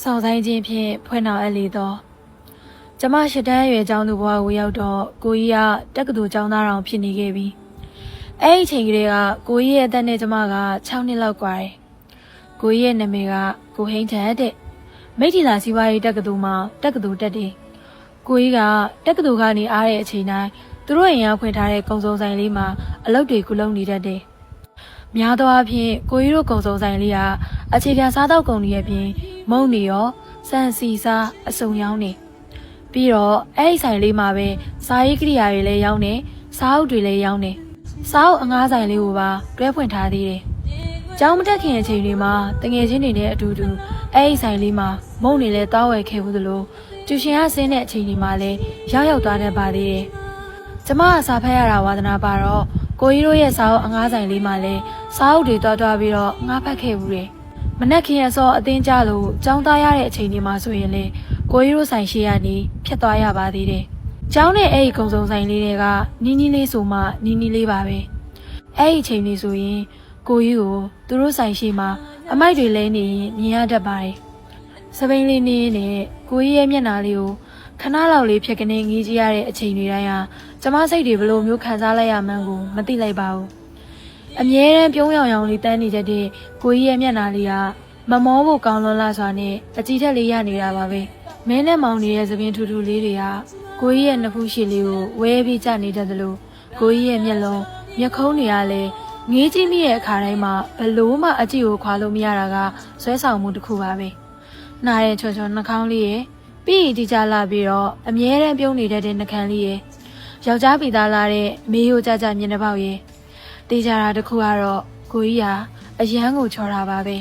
ဆောင်ဆိုင်ခြင်းဖြင့်ဖွင့်တော်အပ်လေသောကျမရှစ်တန်းအရွယ်ကျောင်းသူဘဝကိုရောက်တော့ကိုကြီးကတက္ကသိုလ်ကျောင်းသားတော်ဖြစ်နေခဲ့ပြီအဲ့ဒီအချိန်ကလေးကကိုကြီးရဲ့အသက်နဲ့ကျမက6နှစ်လောက်ကွာတယ်ကိုကြီးရဲ့နာမည်ကကိုဟိန်းထက်တဲ့မိထီလာစီးပွားရေးတက္ကသိုလ်မှာတက္ကသိုလ်တက်တယ်ကိုကြီးကတက္ကသိုလ်ကနေအားတဲ့အချိန်တိုင်းသူတို့အိမ်ကဖွင့်ထားတဲ့ကုံစုံဆိုင်လေးမှာအလုပ်တွေကုလုပ်နေတတ်တယ်များသောအားဖြင့်ကိုကြီးတို့ကုံစုံဆိုင်လေးကအခြေခံစားသောက်ကုန်တွေအပြင်မုန့်တွေရောစံစီစားအစုံရောင်းနေပြီးတော့အဲ့ဒီဆိုင်လေးမှာပဲစားရေးကိရိယာတွေလည်းရောင်းနေစားအုပ်တွေလည်းရောင်းနေစားအုပ်အငားဆိုင်လေးကိုပါတွဲဖွင့်ထားသေးတယ်ကျောင်းမတက်ခင်အချိန်တွေမှာတငယ်ချင်းတွေနဲ့အတူတူအဲ့ဒီဆိုင်လေးမှာမုန့်တွေလည်းတောင်းဝယ်ခဲ့ဘူးသလိုကျူရှင်ကဆင်းတဲ့အချိန်တွေမှာလည်းရောက်သွားတတ်ပါသေးတယ်ကျမကစာဖတ်ရတာဝါသနာပါတော့ကိုကြီးတို့ရဲ့စားအုပ်အငားဆိုင်လေးမှာလည်းစားအုပ်တွေတွားပြီးတော့ငားဖတ်ခဲ့ဘူးတယ်မနက်ခင်းအစောအတင်းကြလို့ကျောင်းသားရတဲ့အချိန်တွေမှာဆိုရင်လေကိုကြီးတို့ဆိုင်ရှိရနေဖြတ်သွားရပါသေးတယ်။ကျောင်းနဲ့အဲ့ဒီကုံစုံဆိုင်လေးတွေကနီးနီးလေးဆိုမှနီးနီးလေးပါပဲ။အဲ့ဒီအချိန်လေးဆိုရင်ကိုကြီးကိုသူတို့ဆိုင်ရှိမှာအမိုက်တွေလဲနေရင်မြင်ရတတ်ပါတယ်။စပိန်လေးနေနဲ့ကိုကြီးရဲ့မျက်နှာလေးကိုခဏလောက်လေးဖြတ်ကနေငေးကြည့်ရတဲ့အချိန်တွေတိုင်းဟာကျမစိတ်တွေဘလို့မျိုးခံစားလိုက်ရမှန်းကိုမသိလိုက်ပါဘူး။အမြဲတမ်းပြုံးရောင်ရောင်လေးတန်းနေတတ်တဲ့ကိုကြီးရဲ့မျက်နှာလေးကမမောဖို့ကောင်းလွန်းလာစွာနဲ့အကြည့်ထက်လေးရနေတာပါပဲမင်းနဲ့မောင်နေတဲ့သပင်ထူထူလေးတွေကကိုကြီးရဲ့နှစ်ဖူးရှည်လေးကိုဝဲပြီးကြနေတတ်သလိုကိုကြီးရဲ့မျက်လုံးမျက်ခုံးတွေကလည်းငေးကြည့်မိတဲ့အခါတိုင်းမှာဘလို့မှအကြည့်ကိုခွာလို့မရတာကဆွဲဆောင်မှုတစ်ခုပါပဲနားရဲ့ချော်ချော်နှာခေါင်းလေးရဲ့ပြီးရင်ဒီကြလာပြီးတော့အမြဲတမ်းပြုံးနေတဲ့နှာခမ်းလေးရဲ့ယောက်ျားပိသားလာတဲ့မေးရိုးကြကြမျက်နှာပေါက်ရဲ့တေးကြတာတစ်ခုကတော့ကိုကြီးကအရန်ကိုချော်တာပါပဲ